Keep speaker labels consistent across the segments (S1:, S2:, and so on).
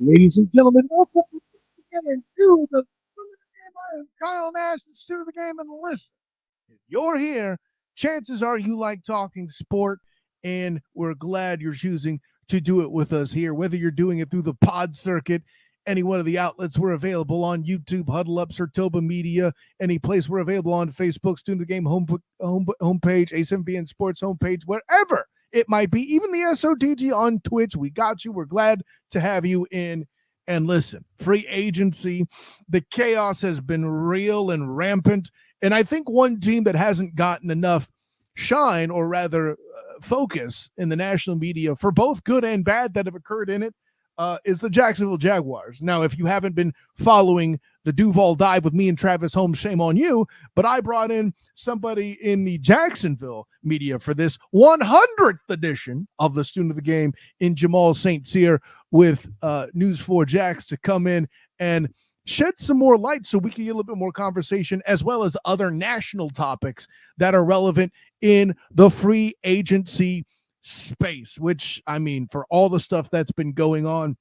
S1: Ladies and gentlemen, welcome again to the game. I am Kyle Nash, the student of the game, and listen. If you're here, chances are you like talking sport, and we're glad you're choosing to do it with us here. Whether you're doing it through the pod circuit, any one of the outlets we're available on YouTube, Huddle Up, Sertoba Media, any place we're available on Facebook, Student of the Game homepage, A7BN Sports homepage, wherever it might be, even the SOTG on Twitch. We got you. We're glad to have you in. And listen, free agency, the chaos has been real and rampant. And I think one team that hasn't gotten enough shine, or rather focus in the national media for both good and bad that have occurred in it, is the Jacksonville Jaguars. Now, if you haven't been following the Duval dive with me and Travis Holmes, shame on you, but I brought in somebody in the Jacksonville media for this 100th edition of the Student of the Game in Jamal St. Cyr with News 4 Jax to come in and shed some more light so we can get a little bit more conversation, as well as other national topics that are relevant in the free agency space, which, I mean, for all the stuff that's been going on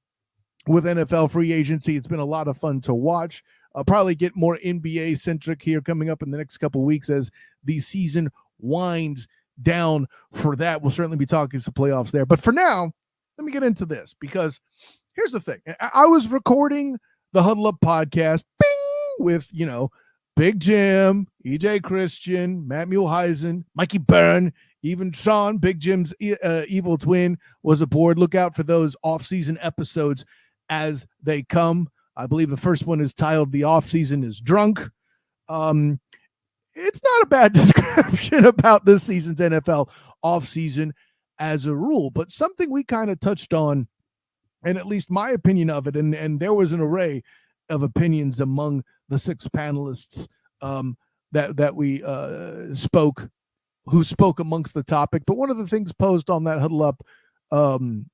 S1: with NFL free agency, it's been a lot of fun to watch. I'll probably get more NBA centric here coming up in the next couple of weeks as the season winds down for that. We'll certainly be talking some playoffs there. But for now, let me get into this, because here's the thing. I was recording the Huddle Up podcast with, Big Jim, EJ Christian, Matt Muehlheisen, Mikey Byrne, even Sean, Big Jim's evil twin, was aboard. Look out for those off-season episodes as they come. I believe the first one is titled "The Off-Season is Drunk." It's not a bad description about this season's NFL off-season as a rule, but something we kind of touched on, and at least my opinion of it, and there was an array of opinions among the six panelists that we spoke amongst the topic. But one of the things posed on that Huddle Up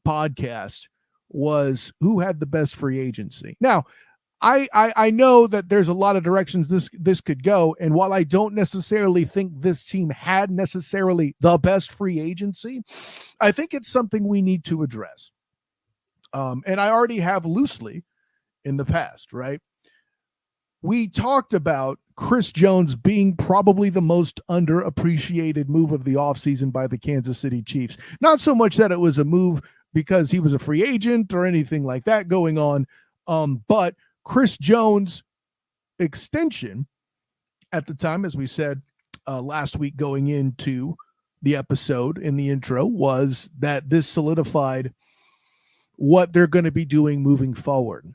S1: podcast was who had the best free agency. Now, I know that there's a lot of directions this could go, and while I don't necessarily think this team had necessarily the best free agency, I think it's something we need to address. And I already have loosely in the past, right? We talked about Chris Jones being probably the most underappreciated move of the offseason by the Kansas City Chiefs. Not so much that it was a move because he was a free agent or anything like that going on, but Chris Jones' extension at the time, as we said last week going into the episode in the intro, was that this solidified what they're going to be doing moving forward.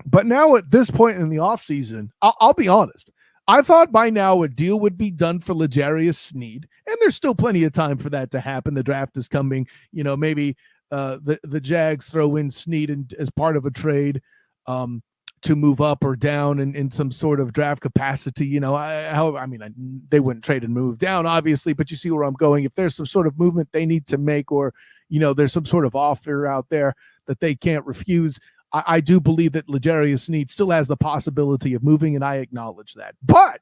S1: But now at this point in the offseason, I'll be honest, I thought by now a deal would be done for L'Jarius Sneed, and there's still plenty of time for that to happen. The draft is coming. Maybe the Jags throw in Sneed as part of a trade to move up or down in some sort of draft capacity. They wouldn't trade and move down, obviously, but you see where I'm going. If there's some sort of movement they need to make, or there's some sort of offer out there that they can't refuse, I do believe that L'Jarius Sneed still has the possibility of moving, and I acknowledge that. But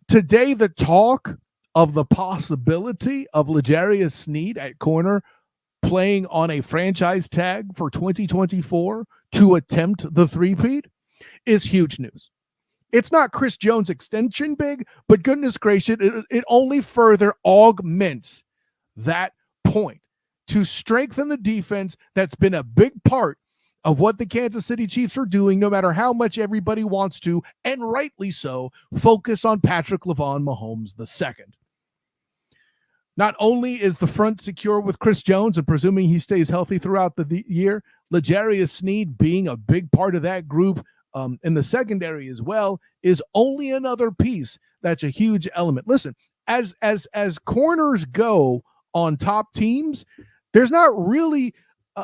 S1: today, the talk of the possibility of L'Jarius Sneed at corner playing on a franchise tag for 2024 to attempt the three-peat is huge news. It's not Chris Jones' extension big, but goodness gracious, it only further augments that point to strengthen the defense that's been a big part of what the Kansas City Chiefs are doing, no matter how much everybody wants to, and rightly so, focus on Patrick Mahomes II. Not only is the front secure with Chris Jones, and presuming he stays healthy throughout the year, L'Jarius Sneed being a big part of that group in the secondary as well is only another piece that's a huge element. Listen, as corners go on top teams, there's not really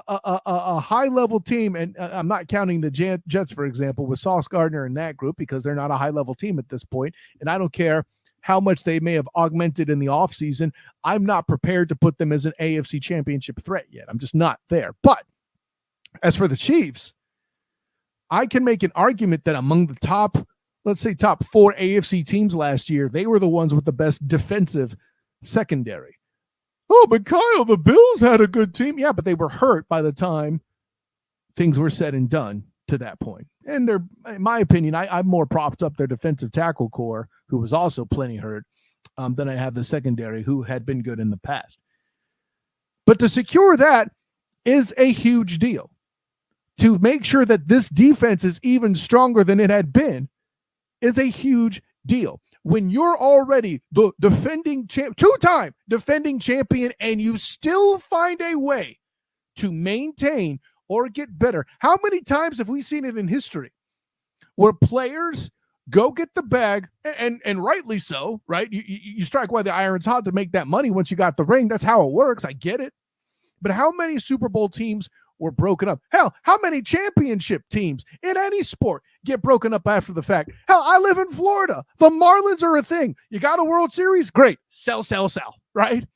S1: a high-level team, and I'm not counting the Jets, for example, with Sauce Gardner in that group, because they're not a high-level team at this point, and I don't care how much they may have augmented in the offseason. I'm not prepared to put them as an AFC championship threat yet. I'm just not there. But as for the Chiefs, I can make an argument that among the top, let's say top 4 AFC teams last year, they were the ones with the best defensive secondary. Oh, but Kyle, the Bills had a good team. Yeah, but they were hurt by the time things were said and done to that point. And they're, in my opinion, I'm more propped up their defensive tackle core, who was also plenty hurt, than I have the secondary, who had been good in the past. But to secure that is a huge deal. To make sure that this defense is even stronger than it had been is a huge deal. When you're already the defending two-time defending champion, and you still find a way to maintain or get better. How many times have we seen it in history where players go get the bag, and rightly so, right? You strike while the iron's hot to make that money once you got the ring. That's how it works. I get it. But how many Super Bowl teams were broken up? Hell, how many championship teams in any sport get broken up after the fact? Hell, I live in Florida. The Marlins are a thing. You got a World Series? Great. Sell, right?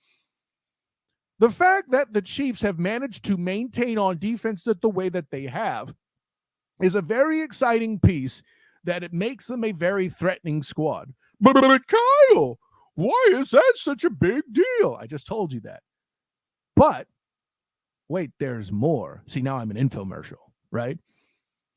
S1: The fact that the Chiefs have managed to maintain on defense the way that they have is a very exciting piece, that it makes them a very threatening squad. But Kyle, why is that such a big deal? I just told you that. But wait, there's more. See, now I'm an infomercial, right?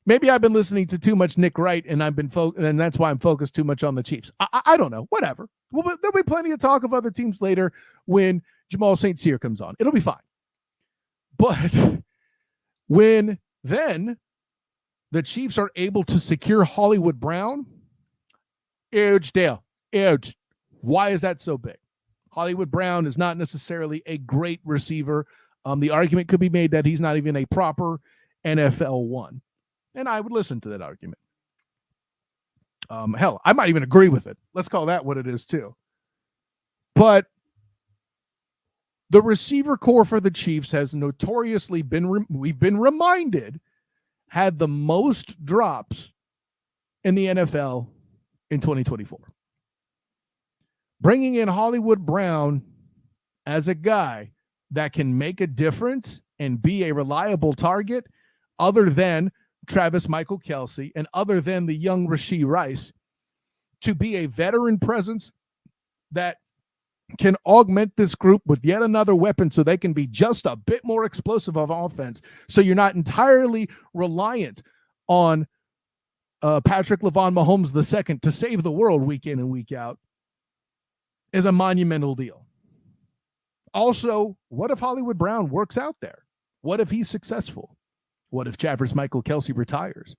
S1: Maybe I've been listening to too much Nick Wright, and and that's why I'm focused too much on the Chiefs. I don't know. Whatever. Well, there'll be plenty of talk of other teams later when Jamal St. Cyr comes on. It'll be fine. But when then the Chiefs are able to secure Hollywood Brown, huge deal. Huge. Why is that so big? Hollywood Brown is not necessarily a great receiver. The argument could be made that he's not even a proper NFL one. And I would listen to that argument. Hell, I might even agree with it. Let's call that what it is too. But the receiver core for the Chiefs has notoriously been, we've been reminded, had the most drops in the NFL in 2024. Bringing in Hollywood Brown as a guy that can make a difference and be a reliable target, other than Travis Michael Kelce and other than the young Rashee Rice, to be a veteran presence that can augment this group with yet another weapon so they can be just a bit more explosive of offense. So you're not entirely reliant on Patrick LaVon Mahomes II to save the world week in and week out, is a monumental deal. Also, what if Hollywood Brown works out there? What if he's successful? What if Travis Michael Kelce retires?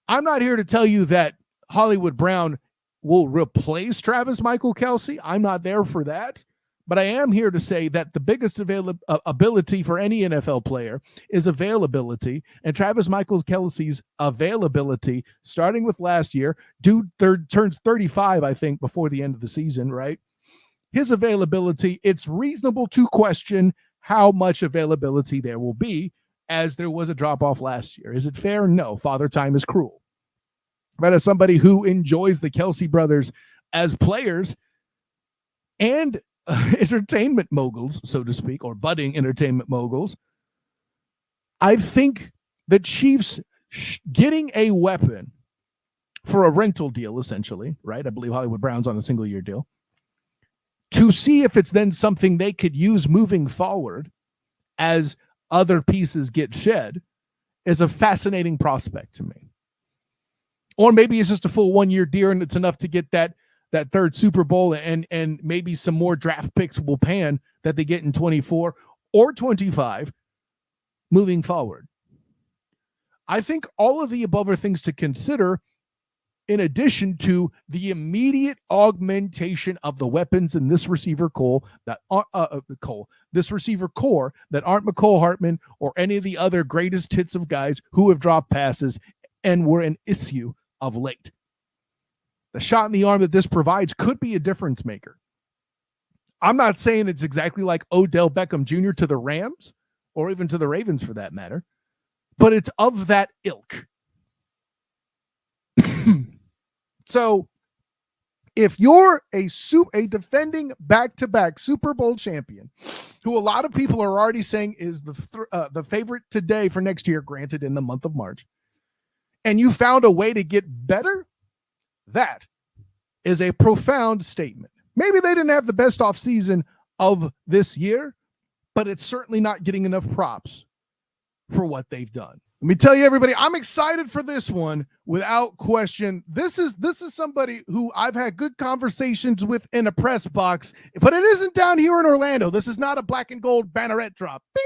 S1: I'm not here to tell you that Hollywood Brown will replace Travis Michael Kelce. I'm not there for that. But I am here to say that the biggest ability for any NFL player is availability. And Travis Michael Kelce's availability, starting with last year, dude turns 35, I think, before the end of the season, right? His availability, it's reasonable to question how much availability there will be, as there was a drop-off last year. Is it fair? No. Father Time is cruel. But as somebody who enjoys the Kelce brothers as players and entertainment moguls, so to speak, or budding entertainment moguls, I think the Chiefs getting a weapon for a rental deal, essentially, right? I believe Hollywood Brown's on a single-year deal, to see if it's then something they could use moving forward as other pieces get shed, is a fascinating prospect to me. Or maybe it's just a full 1-year deal and it's enough to get that third Super Bowl, and maybe some more draft picks will pan that they get in 24 or 25 moving forward. I think all of the above are things to consider, in addition to the immediate augmentation of the weapons in this receiver core that aren't Mecole Hardman or any of the other greatest hits of guys who have dropped passes and were an issue of late. The shot in the arm that this provides could be a difference maker. I'm not saying it's exactly like Odell Beckham Jr. to the Rams, or even to the Ravens for that matter, but it's of that ilk. So if you're a defending back-to-back Super Bowl champion, who a lot of people are already saying is the favorite today for next year, granted in the month of March, and you found a way to get better, that is a profound statement. Maybe they didn't have the best offseason of this year, but it's certainly not getting enough props for what they've done. Let me tell you, everybody, I'm excited for this one without question. This is somebody who I've had good conversations with in a press box, but it isn't down here in Orlando. This is not a black and gold banneret drop. Bing!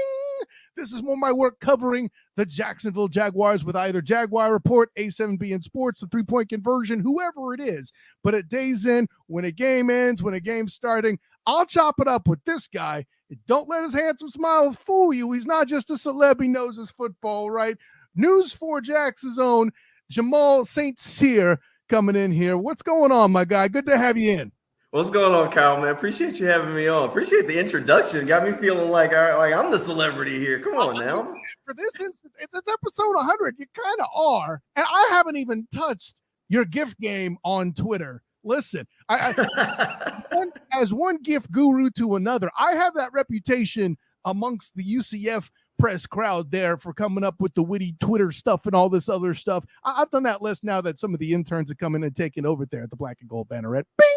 S1: This is more my work covering the Jacksonville Jaguars with either Jaguar Report, A7B in Sports, the three-point conversion, whoever it is. But at Days In, when a game ends, when a game's starting, I'll chop it up with this guy. Don't let his handsome smile fool you. He's not just a celeb. He knows his football, right? News 4 Jax's own Jamal St. Cyr coming in here. What's going on, my guy? Good to have you in.
S2: What's going on, Kyle, man? Appreciate you having me on. Appreciate the introduction. Got me feeling like I'm the celebrity here. Come on now.
S1: For this instance, it's episode 100. You kind of are. And I haven't even touched your gift game on Twitter. Listen, as one gift guru to another, I have that reputation amongst the UCF press crowd there for coming up with the witty Twitter stuff and all this other stuff. I've done that list now that some of the interns are coming and taking over there at the Black and Gold Banneret. Bing!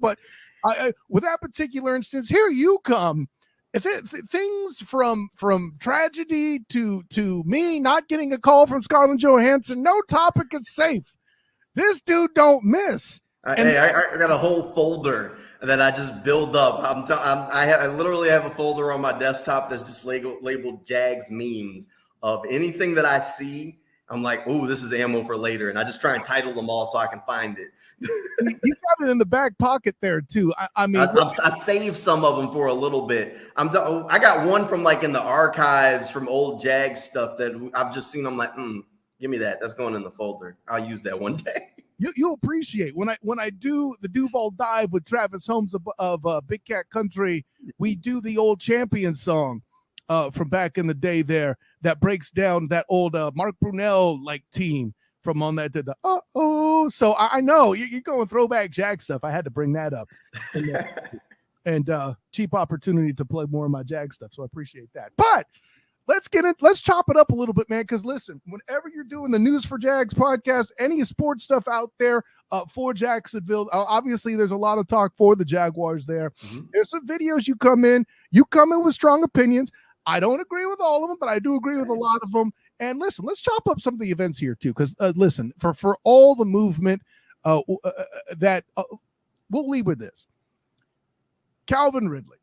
S1: But with that particular instance, here you come. Things from tragedy to me not getting a call from Scarlett Johansson, no topic is safe. This dude don't miss.
S2: I got a whole folder that I just build up. I literally have a folder on my desktop that's just labeled Jags memes of anything that I see. I'm like, ooh, this is ammo for later. And I just try and title them all so I can find it.
S1: You got it in the back pocket there, too.
S2: I saved some of them for a little bit. I got one from like in the archives from old Jags stuff that I've just seen. I'm like, give me that. That's going in the folder. I'll use that one day.
S1: You'll appreciate when I do the Duval Dive with Travis Holmes of Big Cat Country. We do the old champion song from back in the day there that breaks down that old Mark Brunell like team from on that. So I know you're going throwback Jag stuff. I had to bring that up, and cheap opportunity to play more of my Jag stuff. So I appreciate that. But let's chop it up a little bit, man. Because listen, whenever you're doing the News for Jags podcast, any sports stuff out there for Jacksonville, obviously there's a lot of talk for the Jaguars there. Mm-hmm. There's some videos you come in with strong opinions. I don't agree with all of them, but I do agree with a lot of them. And listen, let's chop up some of the events here too. Because listen, for all the movement that we'll lead with this. Calvin Ridley.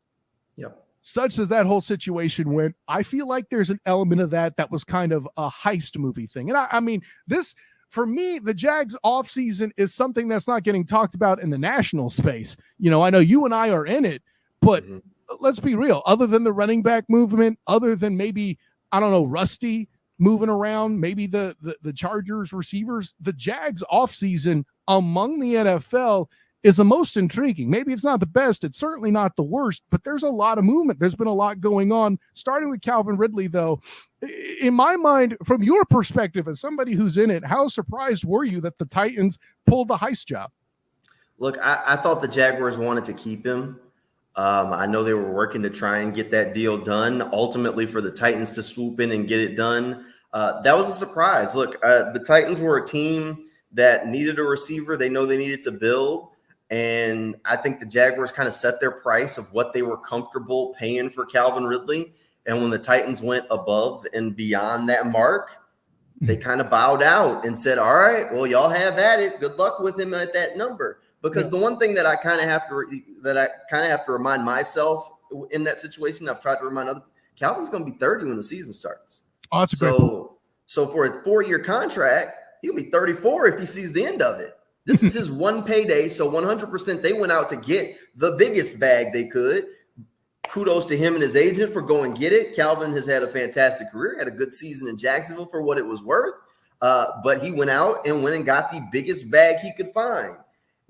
S2: Yep.
S1: Such as that whole situation went, I feel like there's an element of that was kind of a heist movie thing. And I mean, this, for me, the Jags offseason is something that's not getting talked about in the national space. You know, I know you and I are in it, but let's be real. Other than the running back movement, other than maybe, I don't know, Rusty moving around, maybe the Chargers receivers, the Jags offseason among the NFL is the most intriguing. Maybe it's not the best. It's certainly not the worst, but there's a lot of movement. There's been a lot going on, starting with Calvin Ridley, though. In my mind, from your perspective as somebody who's in it, how surprised were you that the Titans pulled the heist job?
S2: Look, I thought the Jaguars wanted to keep him. I know they were working to try and get that deal done, ultimately for the Titans to swoop in and get it done. That was a surprise. Look, the Titans were a team that needed a receiver. They know they needed to build. And I think the Jaguars kind of set their price of what they were comfortable paying for Calvin Ridley. And when the Titans went above and beyond that mark, they kind of bowed out and said, all right, well, y'all have at it. Good luck with him at that number. Because the one thing that I kind of have to remind myself in that situation, I've tried to remind others, Calvin's going to be 30 when the season starts.
S1: Oh, that's a great point.
S2: So for a 4-year contract, he'll be 34 if he sees the end of it. This is his one payday, so 100% they went out to get the biggest bag they could. Kudos to him and his agent for going get it. Calvin has had a fantastic career, had a good season in Jacksonville for what it was worth, but he went out and got the biggest bag he could find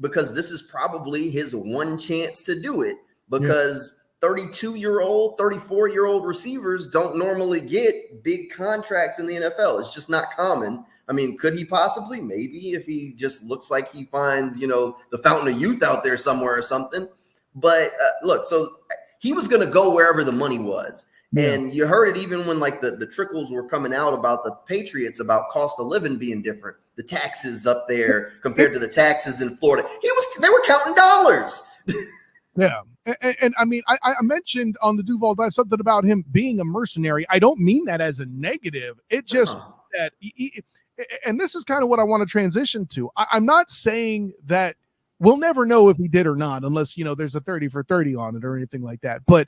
S2: because this is probably his one chance to do it because 32-year-old, 34-year-old receivers don't normally get big contracts in the NFL. It's just not common. I mean, could he possibly? Maybe if he just looks like he finds, the fountain of youth out there somewhere or something. But look, so he was going to go wherever the money was. Yeah. And you heard it even when like the trickles were coming out about the Patriots, about cost of living being different. The taxes up there compared to the taxes in Florida. They were counting dollars.
S1: Yeah. And I mean, I mentioned on the Duval Dive something about him being a mercenary. I don't mean that as a negative. It just that, and this is kind of what I want to transition to. I'm not saying that we'll never know if he did or not, unless, there's a 30 for 30 on it or anything like that. But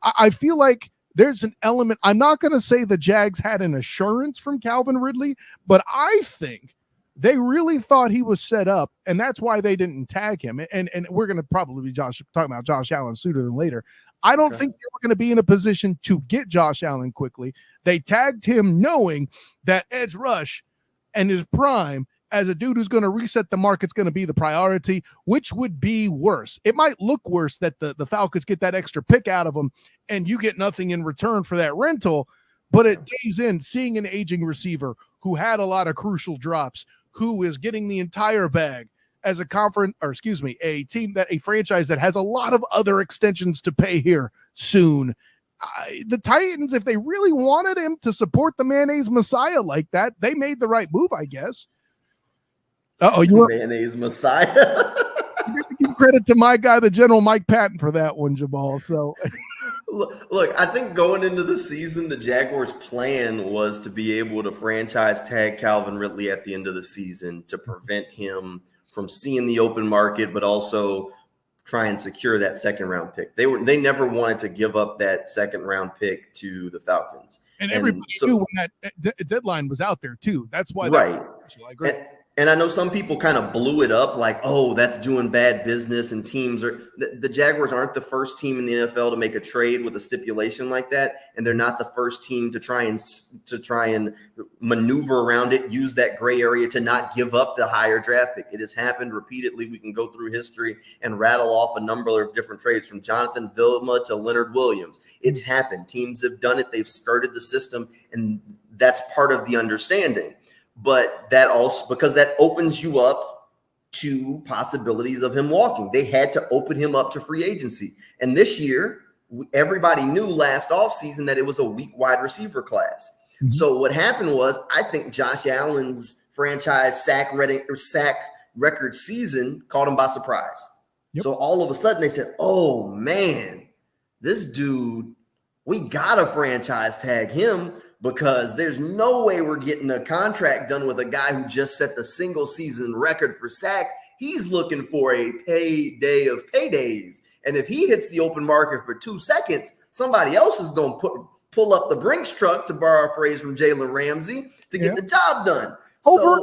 S1: I feel like there's an element. I'm not going to say the Jags had an assurance from Calvin Ridley, but I think they really thought he was set up, and that's why they didn't tag him. And we're going to probably be talking about Josh Allen sooner than later. I don't think they were going to be in a position to get Josh Allen quickly. They tagged him knowing that edge rush and his prime as a dude who's going to reset the market's going to be the priority, which would be worse. It might look worse that the Falcons get that extra pick out of him and you get nothing in return for that rental. But at days in, seeing an aging receiver who had a lot of crucial drops, who is getting the entire bag as a franchise that has a lot of other extensions to pay here soon. The Titans, if they really wanted him to support the mayonnaise messiah like that, they made the right move, I guess.
S2: Mayonnaise messiah.
S1: Give credit to my guy, the General Mike Patton, for that one, Jamal. So,
S2: look, I think going into the season, the Jaguars' plan was to be able to franchise tag Calvin Ridley at the end of the season to prevent him from seeing the open market, but also try and secure that second-round pick. They never wanted to give up that second-round pick to the Falcons.
S1: And everybody knew when that deadline was out there, too. That's why.
S2: Right. And I know some people kind of blew it up like, oh, that's doing bad business, and teams are – the Jaguars aren't the first team in the NFL to make a trade with a stipulation like that, and they're not the first team to try and maneuver around it, use that gray area to not give up the higher draft pick. It has happened repeatedly. We can go through history and rattle off a number of different trades from Jonathan Vilma to Leonard Williams. It's happened. Teams have done it. They've skirted the system, and that's part of the understanding. But that also, because that opens you up to possibilities of him walking. They had to open him up to free agency. And this year, everybody knew last offseason that it was a weak wide receiver class. Mm-hmm. So what happened was, I think Josh Allen's franchise sack record season caught him by surprise. Yep. So all of a sudden they said, oh man, this dude, we got to franchise tag him, because there's no way we're getting a contract done with a guy who just set the single season record for sacks. He's looking for a payday of paydays. And if he hits the open market for 2 seconds, somebody else is going to pull up the Brinks truck, to borrow a phrase from Jalen Ramsey, to get the job done.
S1: Over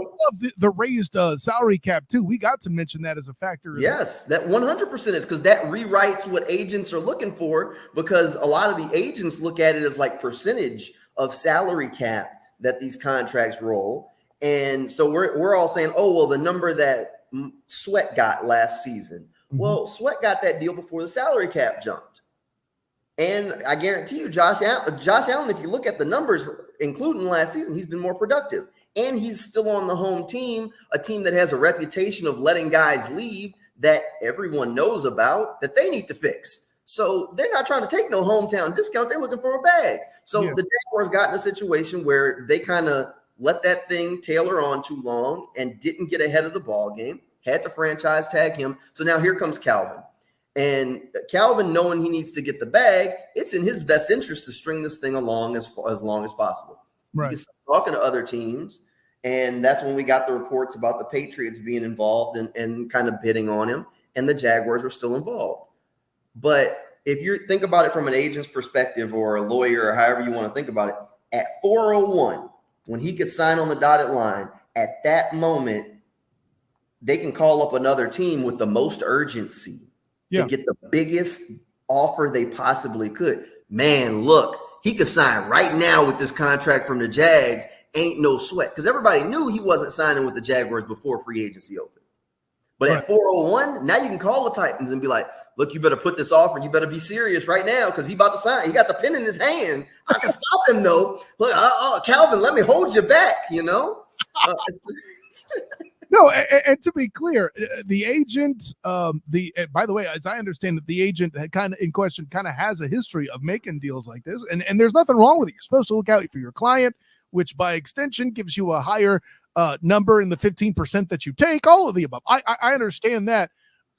S1: the raised salary cap, too. We got to mention that as a factor.
S2: Yes, that 100% is, because that rewrites what agents are looking for, because a lot of the agents look at it as like percentage of salary cap that these contracts roll. And so we're all saying, oh, well, the number that Sweat got last season. Mm-hmm. Well, Sweat got that deal before the salary cap jumped. And I guarantee you, Josh Allen, if you look at the numbers, including last season, he's been more productive. And he's still on the home team, a team that has a reputation of letting guys leave that everyone knows about, that they need to fix. So they're not trying to take no hometown discount. They're looking for a bag. So the Jaguars got in a situation where they kind of let that thing tailor on too long and didn't get ahead of the ball game, had to franchise tag him. So now here comes Calvin. And Calvin, knowing he needs to get the bag, it's in his best interest to string this thing along as long as possible. Right. He started talking to other teams, and that's when we got the reports about the Patriots being involved and kind of bidding on him, and the Jaguars were still involved. But if you think about it from an agent's perspective, or a lawyer, or however you want to think about it, at 4:01, when he could sign on the dotted line, at that moment, they can call up another team with the most urgency to get the biggest offer they possibly could. Man, look, he could sign right now with this contract from the Jags. Ain't no sweat. Because everybody knew he wasn't signing with the Jaguars before free agency opened. But at 4:01, now you can call the Titans and be like, look, you better put this offer. You better be serious right now, because he's about to sign. He got the pen in his hand. I can stop him, though. Look, Calvin, let me hold you back, No,
S1: and to be clear, the agent, by the way, as I understand it, the agent kind of in question kind of has a history of making deals like this. And there's nothing wrong with it. You're supposed to look out for your client, which by extension gives you a higher number in the 15% that you take, all of the above. I understand that.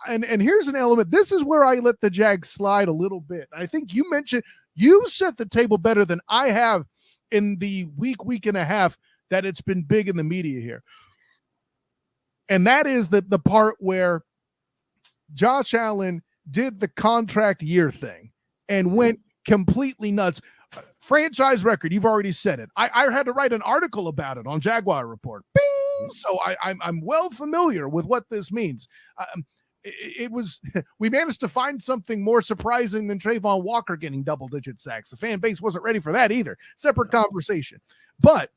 S1: and here's an element. This is where I let the Jags slide a little bit. I think you mentioned you set the table better than I have in the week and a half that it's been big in the media here. And that is the part where Josh Allen did the contract year thing and went completely nuts. Franchise record, you've already said it. I had to write an article about it on Jaguar Report. Bing! So I'm well familiar with what this means. It was we managed to find something more surprising than Trayvon Walker getting double-digit sacks. The fan base wasn't ready for that either. Separate conversation. But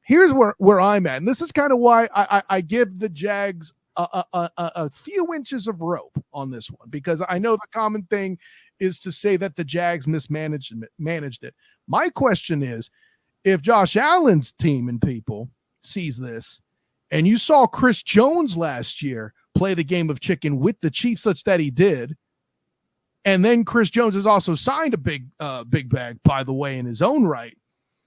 S1: here's where I'm at, and this is kind of why I give the Jags a few inches of rope on this one, because I know the common thing is to say that the Jags managed it. My question is, if Josh Allen's team and people sees this, and you saw Chris Jones last year play the game of chicken with the Chiefs such that he did, and then Chris Jones has also signed a big bag, by the way, in his own right.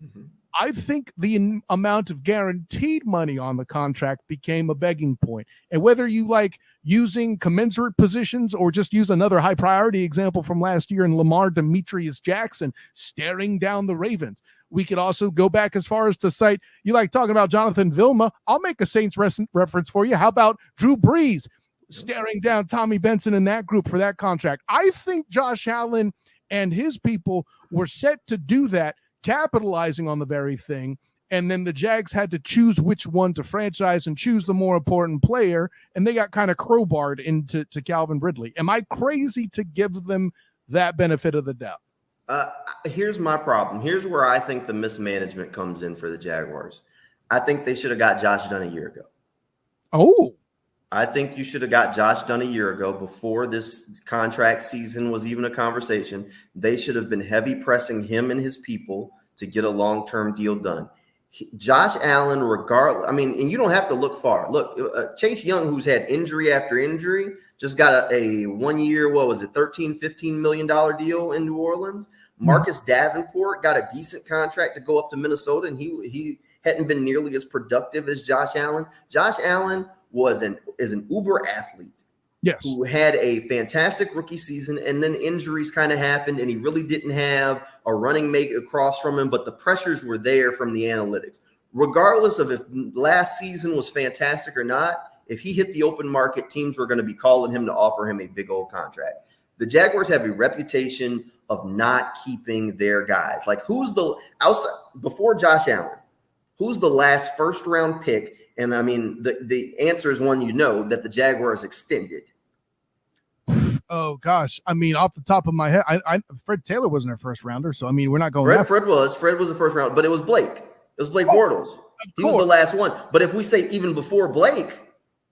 S1: Mm-hmm. I think the amount of guaranteed money on the contract became a begging point. And whether you like using commensurate positions or just use another high priority example from last year in Lamar Demetrius Jackson staring down the Ravens. We could also go back as far as to cite, you like talking about Jonathan Vilma. I'll make a Saints reference for you. How about Drew Brees staring down Tommy Benson in that group for that contract? I think Josh Allen and his people were set to do that, capitalizing on the very thing, and then the Jags had to choose which one to franchise and choose the more important player, and they got kind of crowbarred into Calvin Ridley. Am I crazy to give them that benefit of the doubt?
S2: Here's my problem. Here's where I think the mismanagement comes in for the Jaguars. I think they should have got Josh done a year ago.
S1: Oh.
S2: I think you should have got Josh done a year ago before this contract season was even a conversation. They should have been heavy pressing him and his people to get a long-term deal done. Josh Allen, regardless, I mean, and you don't have to look far. Look, Chase Young, who's had injury after injury, just got a 1 year, $13, $15 million deal in New Orleans. Marcus Davenport got a decent contract to go up to Minnesota, and he hadn't been nearly as productive as Josh Allen. Josh Allen is an uber athlete,
S1: yes,
S2: who had a fantastic rookie season, and then injuries kind of happened, and he really didn't have a running mate across from him, but the pressures were there from the analytics. Regardless of if last season was fantastic or not, if he hit the open market, teams were going to be calling him to offer him a big old contract. The Jaguars have a reputation of not keeping their guys. Like, who's the outside before Josh Allen? Who's the last first round pick? And I mean, the answer is one that the Jaguars extended.
S1: Oh gosh, I mean, off the top of my head, Fred Taylor wasn't a first rounder, so I mean, we're not going.
S2: Fred was a first round, but it was Blake. It was Blake Bortles. He was the last one. But if we say even before Blake,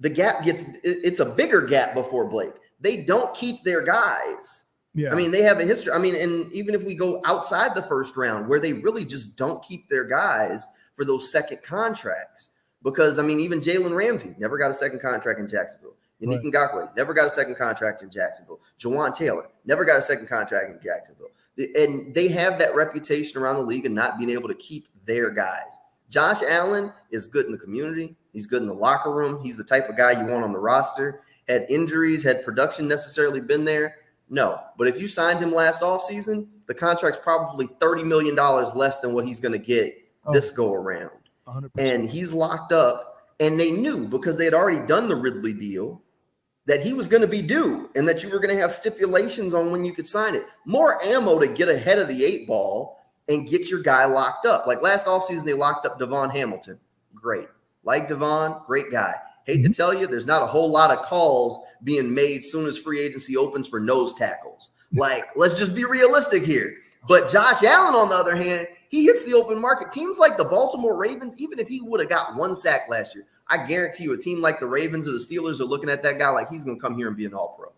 S2: the gap it's a bigger gap before Blake. They don't keep their guys.
S1: Yeah,
S2: I mean, they have a history. I mean, and even if we go outside the first round, where they really just don't keep their guys for those second contracts. Because, I mean, even Jalen Ramsey never got a second contract in Jacksonville. Yannick Ngakoue never got a second contract in Jacksonville. Jawan Taylor never got a second contract in Jacksonville. And they have that reputation around the league of not being able to keep their guys. Josh Allen is good in the community. He's good in the locker room. He's the type of guy you want on the roster. Had injuries, had production necessarily been there? No. But if you signed him last offseason, the contract's probably $30 million less than what he's going to get this go around.
S1: 100%.
S2: And he's locked up, and they knew because they had already done the Ridley deal that he was going to be due and that you were going to have stipulations on when you could sign it. More ammo to get ahead of the 8 ball and get your guy locked up. Like last offseason, they locked up Devon Hamilton. Great. Like Devon, great guy. Hate to tell you, there's not a whole lot of calls being made soon as free agency opens for nose tackles. Like, let's just be realistic here. But Josh Allen, on the other hand, he hits the open market. Teams like the Baltimore Ravens, even if he would have got 1 sack last year, I guarantee you a team like the Ravens or the Steelers are looking at that guy like he's going to come here and be an all-pro.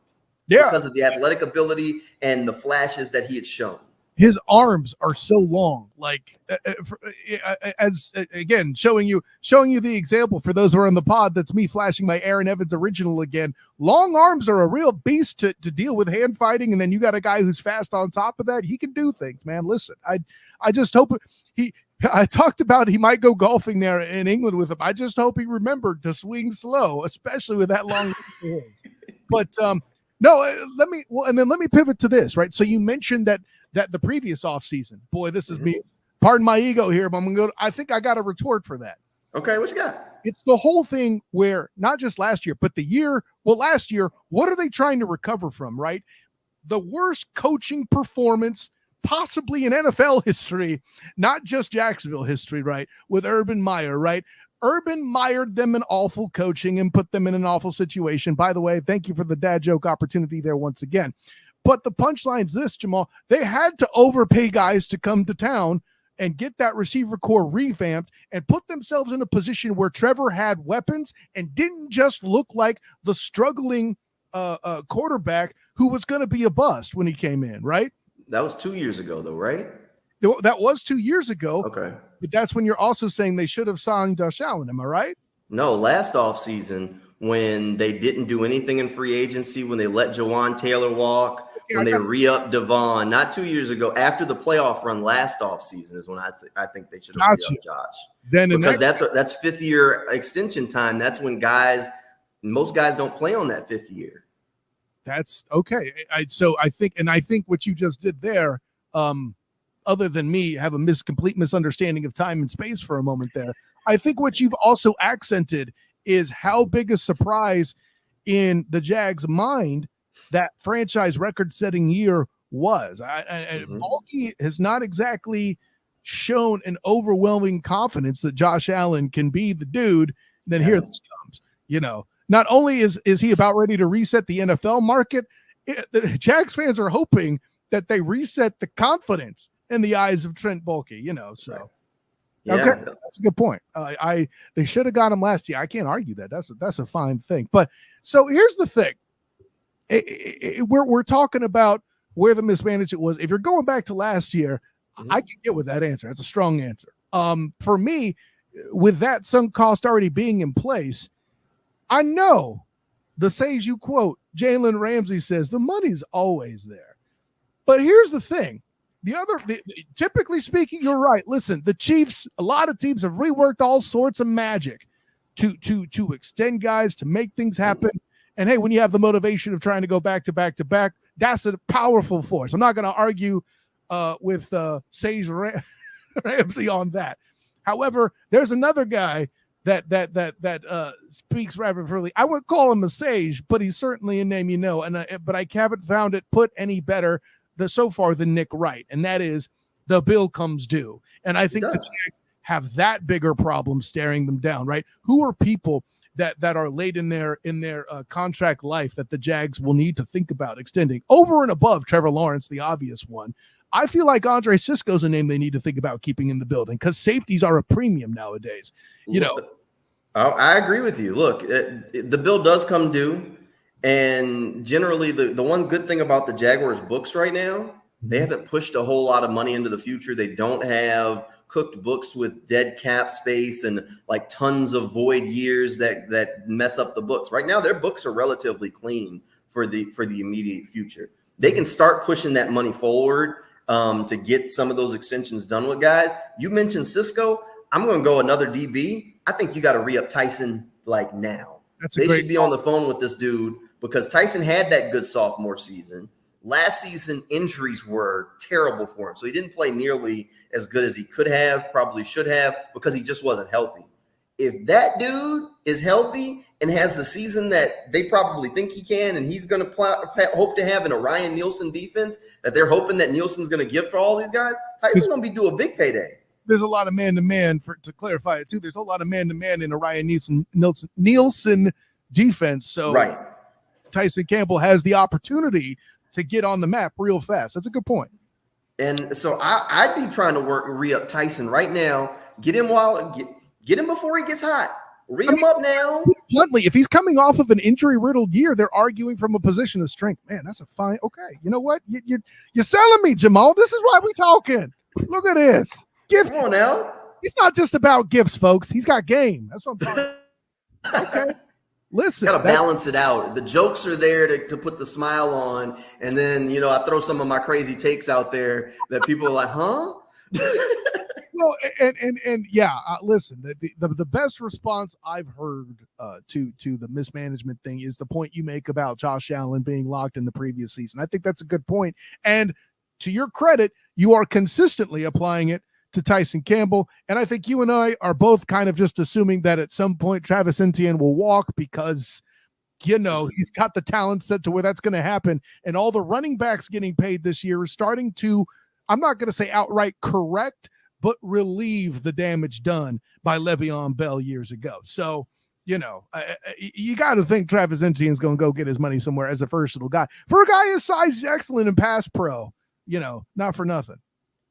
S1: Yeah.
S2: Because of the athletic ability and the flashes that he had shown.
S1: His arms are so long, like as again, showing you the example for those who are on the pod. That's me flashing my Aaron Evans original again. Long arms are a real beast to deal with hand fighting. And then you got a guy who's fast on top of that. He can do things, man. Listen, I just hope I talked about he might go golfing there in England with him. I just hope he remembered to swing slow, especially with that long. But no, let me pivot to this, right? So you mentioned that the previous offseason, boy, this is me. Pardon my ego here, but I think I got a retort for that.
S2: Okay, what you got?
S1: It's the whole thing where not just last year, but last year, what are they trying to recover from, right? The worst coaching performance possibly in NFL history, not just Jacksonville history, right? With Urban Meyer, right? Urban mired them in awful coaching and put them in an awful situation. By the way, thank you for the dad joke opportunity there once again. But the punchline's this, Jamal. They had to overpay guys to come to town and get that receiver core revamped and put themselves in a position where Trevor had weapons and didn't just look like the struggling quarterback who was going to be a bust when he came in, right?
S2: That was 2 years ago, though, right?
S1: That was 2 years ago.
S2: Okay.
S1: But that's when you're also saying they should have signed Josh Allen. Am I right?
S2: No, last offseason when they didn't do anything in free agency, when they let Jawan Taylor walk, when they re-upped Devon, not 2 years ago, after the playoff run last offseason is when I think they should have re-upped Josh. Because that's fifth-year extension time. That's when most guys don't play on that fifth year.
S1: That's okay. I think what you just did there, other than me have a complete misunderstanding of time and space for a moment there, I think what you've also accented is how big a surprise in the Jags' mind that franchise record-setting year was. Balky has not exactly shown an overwhelming confidence that Josh Allen can be the dude. Then here this comes. Not only is he about ready to reset the NFL market, the Jags fans are hoping that they reset the confidence in the eyes of Trent Baalke. So. Right. Yeah. Okay, that's a good point. They should have got him last year. I can't argue that. That's a fine thing. But so here's the thing: we're talking about where the mismanagement was. If you're going back to last year, I can get with that answer. That's a strong answer. For me, with that sunk cost already being in place, I know the sage you quote, Jalen Ramsey, says the money's always there. But here's the thing. Typically speaking, you're right. Listen, the Chiefs, a lot of teams have reworked all sorts of magic to extend guys, to make things happen. And hey, when you have the motivation of trying to go back to back to back, that's a powerful force. I'm not going to argue with Sage Ramsey on that. However, there's another guy that speaks rather freely. I wouldn't call him a sage, but he's certainly a name but I haven't found it put any better so far than Nick Wright, and that is the bill comes due. And I think the Jags have that bigger problem staring them down, right? Who are people that are late in their contract life that the Jags will need to think about extending over and above Trevor Lawrence, the obvious one? I feel like Andre Sisco's a name they need to think about keeping in the building because safeties are a premium nowadays.
S2: I agree with you. Look, the bill does come due. And generally, the one good thing about the Jaguars books right now, they haven't pushed a whole lot of money into the future. They don't have cooked books with dead cap space and like tons of void years that mess up the books. Right now, their books are relatively clean for the immediate future. They can start pushing that money forward to get some of those extensions done with guys. You mentioned Cisco. I'm going to go another DB. I think you got to re-up Tyson like now. They should be on the phone with this dude because Tyson had that good sophomore season. Last season, injuries were terrible for him. So he didn't play nearly as good as he could have, probably should have, because he just wasn't healthy. If that dude is healthy and has the season that they probably think he can, and he's going to hope to have in a Ryan Nielsen defense that they're hoping that Nielsen's going to give for all these guys, Tyson's going to be due a big payday.
S1: There's a lot of man-to-man, to clarify it too. There's a lot of man-to-man in a Ryan Nielsen defense. So
S2: right.
S1: Tyson Campbell has the opportunity to get on the map real fast. That's a good point.
S2: And so I'd be trying to re-up Tyson right now. Get him before he gets hot. Him up now.
S1: Bluntly, if he's coming off of an injury-riddled year, they're arguing from a position of strength. Man, that's a fine. Okay, you know what? You're selling me, Jamal. This is why we talking. Look at this.
S2: Come on now.
S1: He's not just about gifts, folks. He's got game. That's what I'm talking. Okay. Listen,
S2: got to balance it out. The jokes are there to put the smile on, and then I throw some of my crazy takes out there that people are like, huh?
S1: No, and yeah, listen, the best response I've heard to the mismanagement thing is the point you make about Josh Allen being locked in the previous season. I think that's a good point. And to your credit, you are consistently applying it to Tyson Campbell. And I think you and I are both kind of just assuming that at some point Travis Etienne will walk because, he's got the talent set to where that's going to happen. And all the running backs getting paid this year are starting to, I'm not going to say outright correct, but relieve the damage done by Le'Veon Bell years ago. So, you got to think Travis Etienne is going to go get his money somewhere as a versatile guy. For a guy his size, he's excellent in pass pro, not for nothing.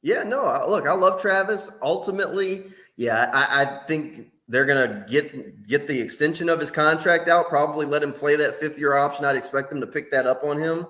S2: Yeah, no, look, I love Travis. Ultimately, I think they're going to get the extension of his contract out, probably let him play that 5th-year option. I'd expect them to pick that up on him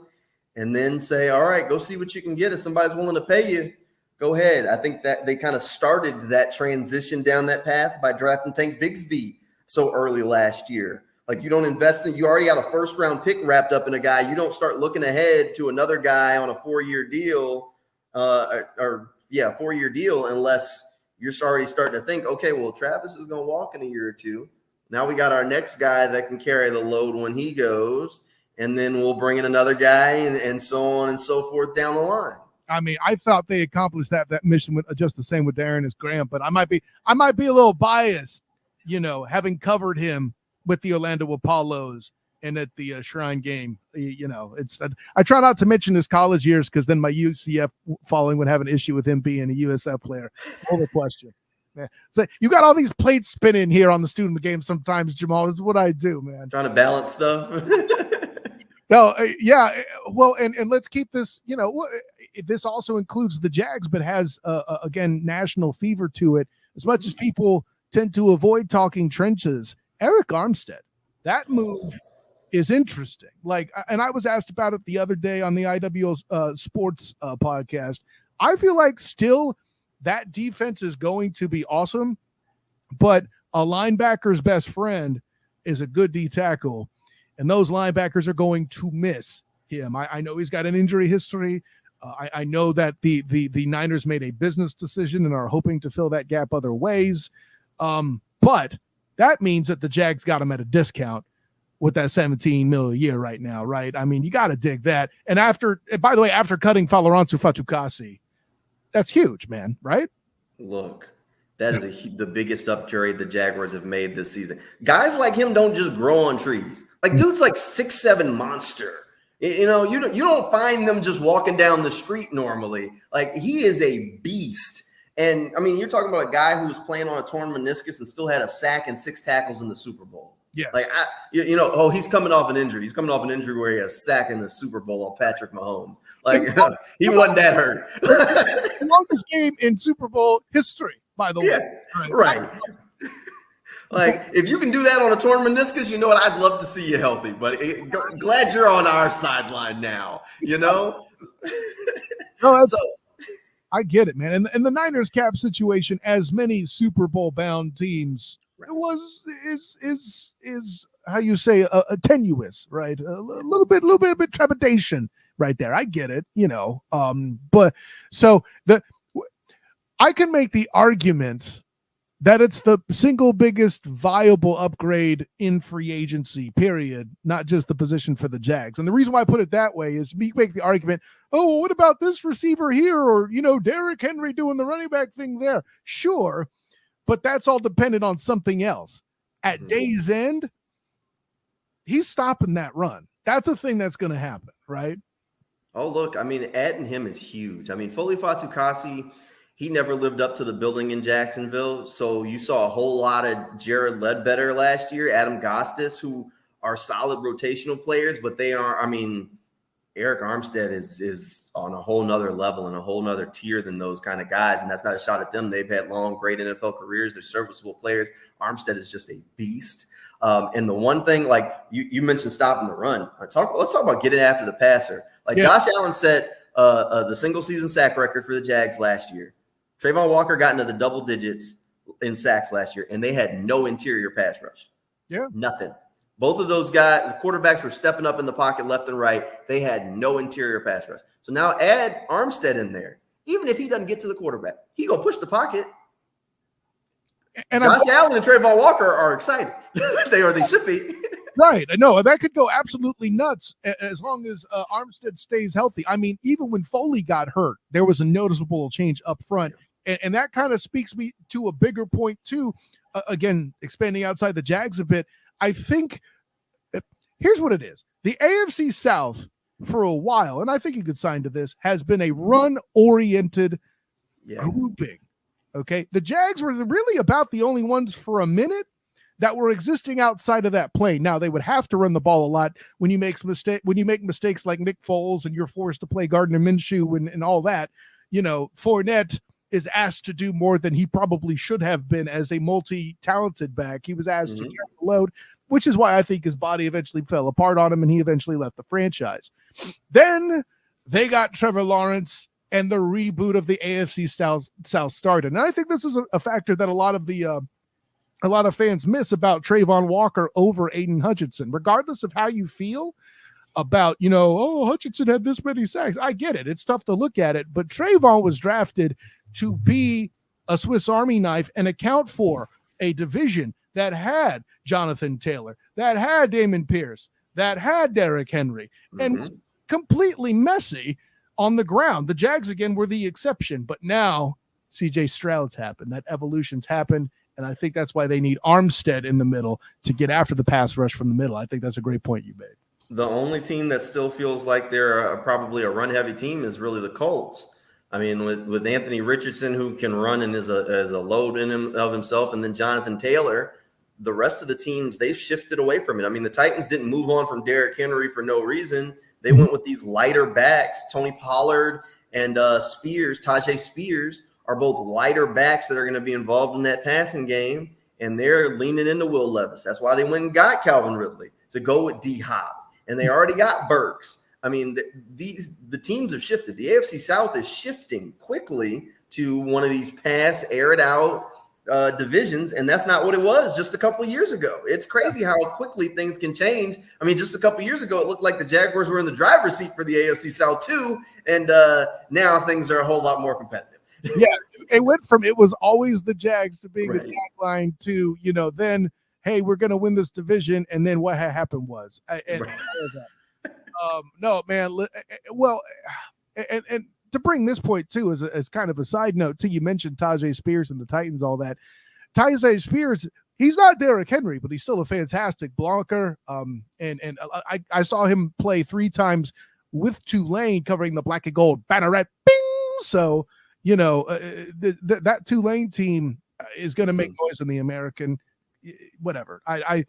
S2: and then say, all right, go see what you can get. If somebody's willing to pay you, go ahead. I think that they kind of started that transition down that path by drafting Tank Bigsby so early last year. Like, you don't invest in – you already got a first-round pick wrapped up in a guy. You don't start looking ahead to another guy on a 4-year deal 4-year deal unless you're already starting to think, okay, well, Travis is going to walk in a year or two. Now we got our next guy that can carry the load when he goes, and then we'll bring in another guy and so on and so forth down the line.
S1: I mean, I thought they accomplished that mission with just the same with Darius Graham, but I might be a little biased, having covered him with the Orlando Apollos and at the Shrine game. I try not to mention his college years because then my UCF following would have an issue with him being a USF player. Over question. Yeah. So you got all these plates spinning here on the student of the game sometimes, Jamal. This is what I do, man.
S2: Trying to balance stuff.
S1: No, yeah. Well, and let's keep this, this also includes the Jags, but has, again, national fever to it. As much as people tend to avoid talking trenches, Eric Armstead, that move is interesting. And I was asked about it the other day on the IWO Sports podcast. I feel like still that defense is going to be awesome, but a linebacker's best friend is a good D tackle, and those linebackers are going to miss him. I know he's got an injury history. I know that the Niners made a business decision and are hoping to fill that gap other ways. But that means that the Jags got him at a discount with that $17 million a year right now, right? I mean, you got to dig that. And by the way, after cutting Faloransu Fatukasi, that's huge, man, right?
S2: Look, that is the biggest upgrade the Jaguars have made this season. Guys like him don't just grow on trees. Like, dude's like 6'7" monster. You don't find them just walking down the street normally. Like, he is a beast. And, I mean, you're talking about a guy who was playing on a torn meniscus and still had a sack and 6 tackles in the Super Bowl.
S1: Yeah.
S2: Like, he's coming off an injury. He's coming off an injury where he had a sack in the Super Bowl on Patrick Mahomes. Like, he wasn't that hurt.
S1: The longest game in Super Bowl history, by the way.
S2: Right. Like, if you can do that on a torn meniscus, you know what? I'd love to see you healthy, but glad you're on our sideline now, No,
S1: I get it, man. And the Niners cap situation, as many Super Bowl bound teams, is how you say a tenuous, right? A little bit of trepidation right there. I get it, but so I can make the argument that it's the single biggest viable upgrade in free agency, period, not just the position for the Jags. And the reason why I put it that way is we make the argument, oh, well, what about this receiver here? Or, Derrick Henry doing the running back thing there. Sure, but that's all dependent on something else. At day's end, he's stopping that run. That's a thing that's going to happen, right?
S2: Oh, look, I mean, adding him is huge. I mean, Foley Fatukasi, he never lived up to the building in Jacksonville. So you saw a whole lot of Jared Ledbetter last year, Adam Gostis, who are solid rotational players, but they are, I mean, Eric Armstead is on a whole nother level and a whole nother tier than those kind of guys. And that's not a shot at them. They've had long, great NFL careers. They're serviceable players. Armstead is just a beast. And the one thing, like you mentioned stopping the run. Let's talk about getting after the passer. Josh Allen set the single season sack record for the Jags last year. Trayvon Walker got into the double digits in sacks last year, and they had no interior pass rush.
S1: Yeah.
S2: Nothing. Both of those guys, the quarterbacks were stepping up in the pocket left and right. They had no interior pass rush. So now add Armstead in there. Even if he doesn't get to the quarterback, he going to push the pocket.
S1: And
S2: Josh Allen and Trayvon Walker are excited. They should be.
S1: Right. No, that could go absolutely nuts as long as Armstead stays healthy. I mean, even when Foley got hurt, there was a noticeable change up front. And that kind of speaks me to a bigger point, too. Again, expanding outside the Jags a bit, I think here's what it is. The AFC South, for a while, and I think you could sign to this, has been a run-oriented grouping. Okay? The Jags were really about the only ones for a minute that were existing outside of that play. Now, they would have to run the ball a lot when you make mistakes like Nick Foles and you're forced to play Gardner Minshew and all that. You know, Fournette is asked to do more than he probably should have been as a multi-talented back. He was asked to carry the load, which is why I think his body eventually fell apart on him and he eventually left the franchise. Then they got Trevor Lawrence and the reboot of the AFC South started. And I think this is a factor that a lot of fans miss about Trayvon Walker over Aiden Hutchinson, regardless of how you feel about, Hutchinson had this many sacks. I get it. It's tough to look at it, but Trayvon was drafted to be a Swiss Army knife and account for a division that had Jonathan Taylor, that had Damon Pierce, that had Derrick Henry, and completely messy on the ground. The Jags, again, were the exception, but now CJ Stroud's happened. That evolution's happened. And I think that's why they need Armstead in the middle to get after the pass rush from the middle. I think that's a great point you made.
S2: The only team that still feels like they're probably a run-heavy team is really the Colts. I mean, with Anthony Richardson, who can run and is a load in him of himself, and then Jonathan Taylor, the rest of the teams, they've shifted away from it. I mean, the Titans didn't move on from Derrick Henry for no reason. They went with these lighter backs. Tony Pollard and Tajay Spears are both lighter backs that are going to be involved in that passing game, and they're leaning into Will Levis. That's why they went and got Calvin Ridley to go with D-Hop, and they already got Burks. I mean, the teams have shifted. The AFC South is shifting quickly to one of these pass, air it out divisions, and that's not what it was just a couple of years ago. It's crazy how quickly things can change. I mean, just a couple of years ago, it looked like the Jaguars were in the driver's seat for the AFC South too, and now things are a whole lot more competitive.
S1: Yeah, it went from it was always the Jags to being a tagline to, then, hey, we're going to win this division, and then what happened was. No, man. Well, and to bring this point, too, as kind of a side note, too, you mentioned Tajay Spears and the Titans, all that. Tajay Spears, he's not Derrick Henry, but he's still a fantastic blocker. And I saw him play 3 times with Tulane covering the black and gold banneret. Bing! So, that Tulane team is going to make noise in the American, whatever. I'm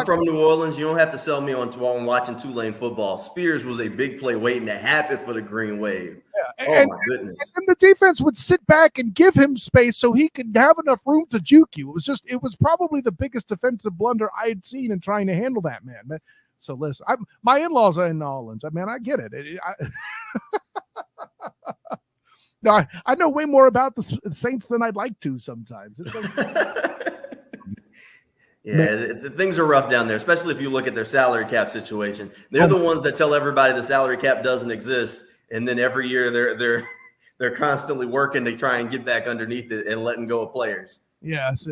S2: from New Orleans. You don't have to sell me on watching Tulane football. Spears was a big play waiting to happen for the Green Wave.
S1: Yeah. My goodness. And the defense would sit back and give him space so he could have enough room to juke you. It was probably the biggest defensive blunder I had seen in trying to handle that, man. So listen, my in-laws are in New Orleans. I get it. No, I know way more about the Saints than I'd like to sometimes.
S2: Things are rough down there, especially if you look at their salary cap situation. They're the ones that tell everybody the salary cap doesn't exist, and then every year they're constantly working to try and get back underneath it and letting go of players.
S1: Yes,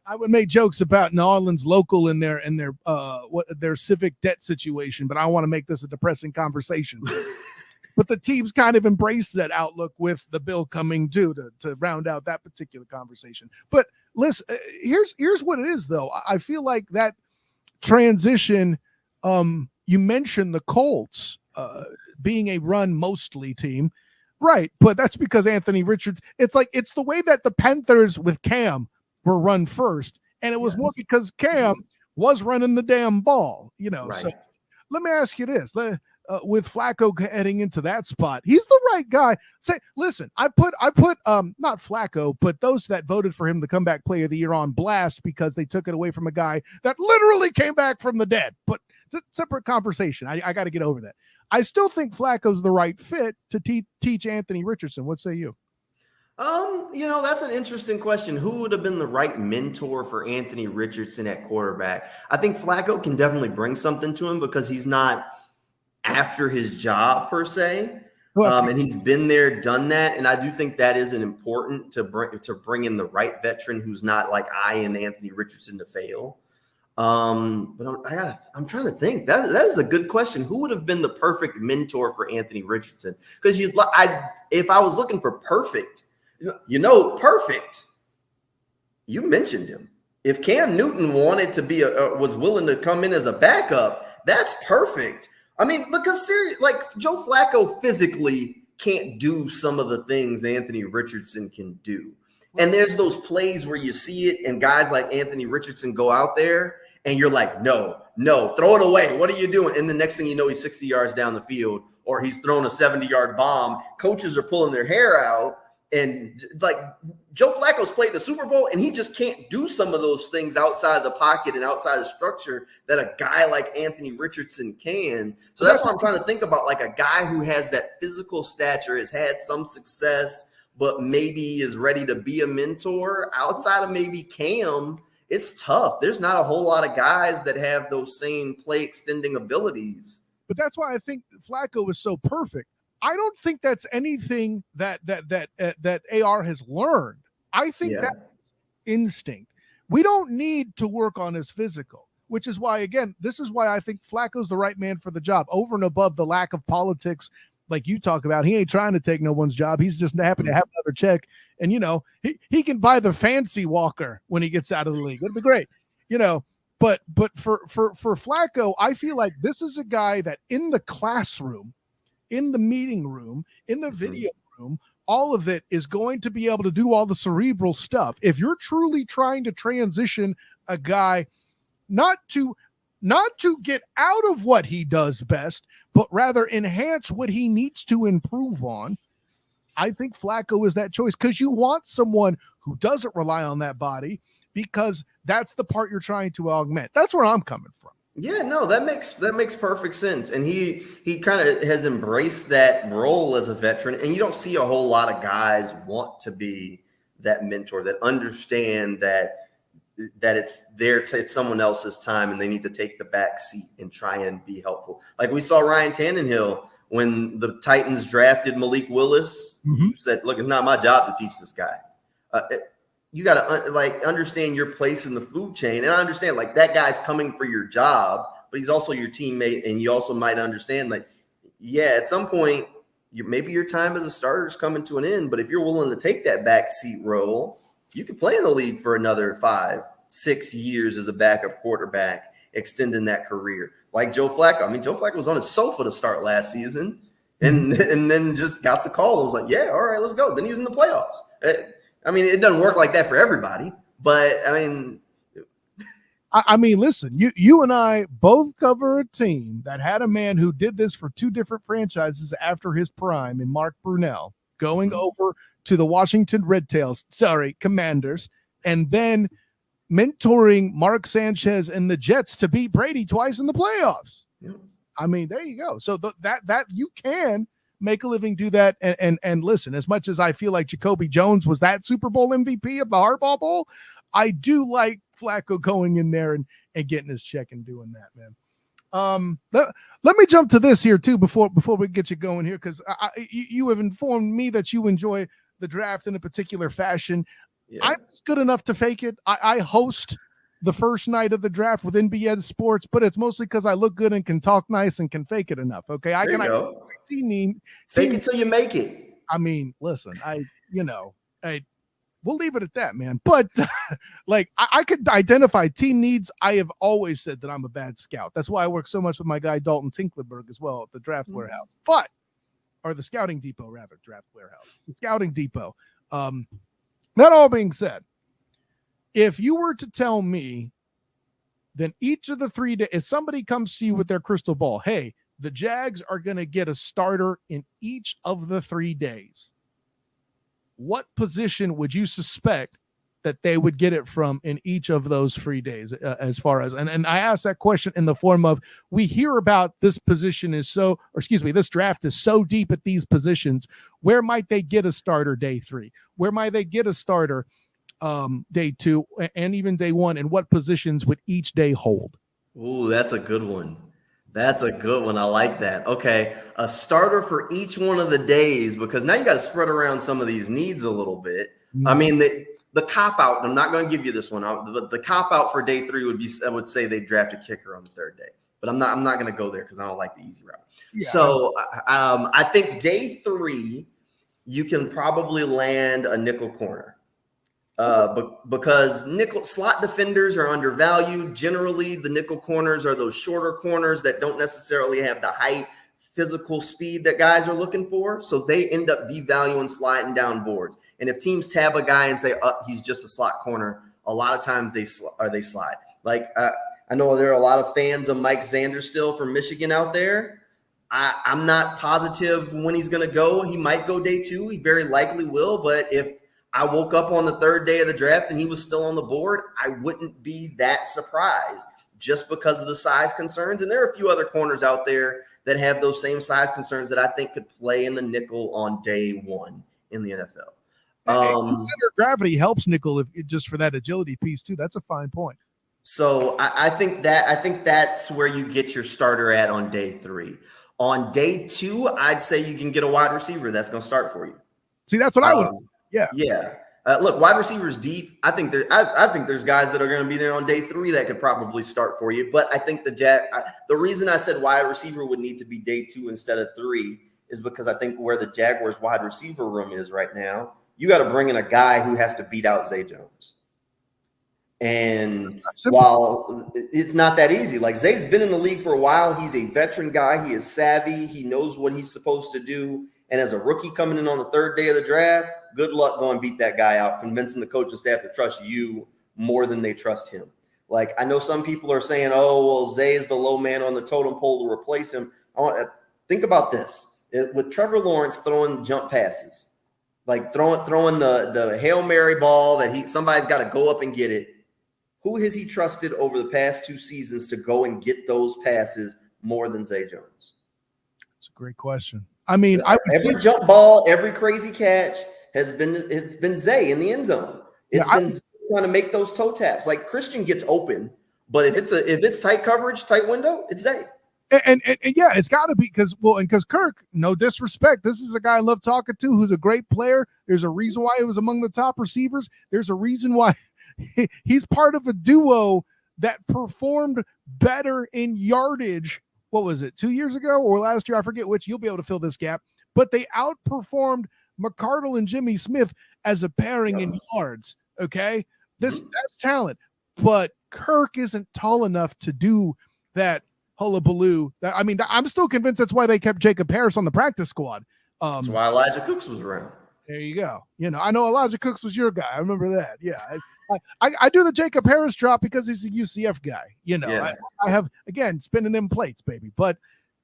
S1: I would make jokes about New Orleans local and their civic debt situation, but I want to make this a depressing conversation. But the teams kind of embrace that outlook with the bill coming due to round out that particular conversation. But listen, here's what it is, though. I feel like that transition, you mentioned the Colts being a run mostly team, right? But that's because Anthony Richards, it's the way that the Panthers with Cam were run first. And it was more because Cam was running the damn ball, Right. So let me ask you this. With Flacco heading into that spot, he's the right guy. Listen, I put not Flacco, but those that voted for him the comeback player of the year on blast because they took it away from a guy that literally came back from the dead. But separate conversation. I got to get over that. I still think Flacco's the right fit to teach Anthony Richardson. What say you?
S2: That's an interesting question. Who would have been the right mentor for Anthony Richardson at quarterback? I think Flacco can definitely bring something to him because he's not after his job per se, And he's been there, done that. And I do think that is an important to bring in the right veteran who's not like eyeing Anthony Richardson to fail. But I'm trying to think. That is a good question. Who would have been the perfect mentor for Anthony Richardson? Because if I was looking for perfect, perfect, you mentioned him. If Cam Newton wanted to be was willing to come in as a backup, that's perfect. I mean, because like Joe Flacco physically can't do some of the things Anthony Richardson can do. And there's those plays where you see it and guys like Anthony Richardson go out there and you're like, no, throw it away. What are you doing? And the next thing you know, he's 60 yards down the field or he's throwing a 70-yard bomb. Coaches are pulling their hair out. And like Joe Flacco's played the Super Bowl and he just can't do some of those things outside of the pocket and outside of structure that a guy like Anthony Richardson can. So that's what I'm trying to think about, like a guy who has that physical stature, has had some success, but maybe is ready to be a mentor outside of maybe Cam. It's tough. There's not a whole lot of guys that have those same play extending abilities.
S1: But that's why I think Flacco is so perfect. I don't think that's anything that AR has learned. I think that's instinct. We don't need to work on his physical, which is why, again, this is why I think Flacco's the right man for the job, over and above the lack of politics like you talk about. He ain't trying to take no one's job. He's just happy to have another check. And, he can buy the fancy walker when he gets out of the league. It'd be great, But for Flacco, I feel like this is a guy that in the classroom, in the meeting room, in the video room, all of it is going to be able to do all the cerebral stuff. If you're truly trying to transition a guy not to get out of what he does best, but rather enhance what he needs to improve on, I think Flacco is that choice, because you want someone who doesn't rely on that body, because that's the part you're trying to augment. That's where I'm coming from.
S2: Yeah, no, that makes perfect sense. And he kind of has embraced that role as a veteran. And you don't see a whole lot of guys want to be that mentor, that understand that it's someone else's time and they need to take the back seat and try and be helpful. Like we saw Ryan Tannehill when the Titans drafted Malik Willis. He said, look, it's not my job to teach this guy. You got to understand your place in the food chain. And I understand that guy's coming for your job, but he's also your teammate. And you also might understand at some point, maybe your time as a starter is coming to an end. But if you're willing to take that backseat role, you can play in the league for another 5-6 years as a backup quarterback, extending that career. Like Joe Flacco. I mean, Joe Flacco was on his sofa to start last season and then just got the call. It was like, yeah, all right, let's go. Then he's in the playoffs. I mean, it doesn't work like that for everybody, but
S1: I mean, listen, you and I both cover a team that had a man who did this for two different franchises after his prime in Mark Brunell, going over to the Washington Commanders, and then mentoring Mark Sanchez and the Jets to beat Brady twice in the playoffs. Yeah. I mean, there you go. So that you can make a living, do that. And listen, as much as I feel like Jacoby Jones was that Super Bowl MVP of the Harbaugh Bowl, I do like Flacco going in there and getting his check and doing that, man. Let me jump to this here too before we get you going here, because you have informed me that you enjoy the draft in a particular fashion. Yeah. I'm good enough to fake it. I host the first night of the draft with NBN Sports, but it's mostly because I look good and can talk nice and can fake it enough. Okay,
S2: fake it till you make it.
S1: I mean, listen, we'll leave it at that, man. But I could identify team needs. I have always said that I'm a bad scout. That's why I work so much with my guy Dalton Tinklerberg as well at the Draft Warehouse, or the Scouting Depot rather, Draft Warehouse, the Scouting Depot. That all being said, if you were to tell me then each of the 3 days, if somebody comes to you with their crystal ball, hey, the Jags are going to get a starter in each of the 3 days, what position would you suspect that they would get it from in each of those 3 days? As far as, and I asked that question in the form of, we hear about this position this draft is so deep at these positions. Where might they get a starter day 3? Where might they get a starter day 2 and even day 1? And what positions would each day hold?
S2: Ooh, that's a good one. That's a good one. I like that. Okay. A starter for each one of the days, because now you got to spread around some of these needs a little bit. I mean, the cop out, I'm not going to give you this one. The cop out for day 3 would be, I would say they draft a kicker on the 3rd day, but I'm not going to go there because I don't like the easy route. Yeah. So I think day 3, you can probably land a nickel corner. Because nickel slot defenders are undervalued. Generally, the nickel corners are those shorter corners that don't necessarily have the height, physical speed that guys are looking for. So they end up devaluing sliding down boards. And if teams tab a guy and say, oh, he's just a slot corner, a lot of times they slide. Like I know there are a lot of fans of Mike Zander still from Michigan out there. I'm not positive when he's going to go. He might go day 2. He very likely will. But if I woke up on the 3rd day of the draft and he was still on the board, I wouldn't be that surprised just because of the size concerns. And there are a few other corners out there that have those same size concerns that I think could play in the nickel on day 1 in the NFL.
S1: Center of gravity helps nickel just for that agility piece too. That's a fine point.
S2: So I think that's where you get your starter at on day 3. On day 2, I'd say you can get a wide receiver that's going to start for you.
S1: See, that's what I would say.
S2: Yeah. Look, wide receivers deep. I think there's guys that are going to be there on day 3 that could probably start for you. But I think the reason I said wide receiver would need to be day 2 instead of 3 is because I think where the Jaguars wide receiver room is right now, you got to bring in a guy who has to beat out Zay Jones. And while it's not that easy, like Zay's been in the league for a while, he's a veteran guy. He is savvy. He knows what he's supposed to do. And as a rookie coming in on the 3rd day of the draft, good luck going beat that guy out, convincing the coaching staff to trust you more than they trust him. Like, I know some people are saying, oh, well, Zay is the low man on the totem pole to replace him. I want to think about this. With Trevor Lawrence throwing jump passes, like throwing the Hail Mary ball that somebody's got to go up and get it. Who has he trusted over the past 2 seasons to go and get those passes more than Zay Jones?
S1: That's a great question. I mean,
S2: every jump ball, every crazy catch it's been Zay in the end zone. It's been Zay trying to make those toe taps. Like Christian gets open, but if it's tight coverage, tight window, it's Zay.
S1: And yeah, it's got to be because Kirk, no disrespect, this is a guy I love talking to who's a great player. There's a reason why he was among the top receivers. There's a reason why he's part of a duo that performed better in yardage. What was it, 2 years ago or last year? I forget which. You'll be able to fill this gap. But they outperformed McCardle and Jimmy Smith as a pairing in yards. Okay, that's talent. But Kirk isn't tall enough to do that hullabaloo. I mean, I'm still convinced that's why they kept Jacob Harris on the practice squad.
S2: That's why Elijah Cooks was around.
S1: There you go. I know Elijah Cooks was your guy. I remember that. Yeah. I do the Jacob Harris drop because he's a UCF guy. I have, again, spinning them plates, baby. But,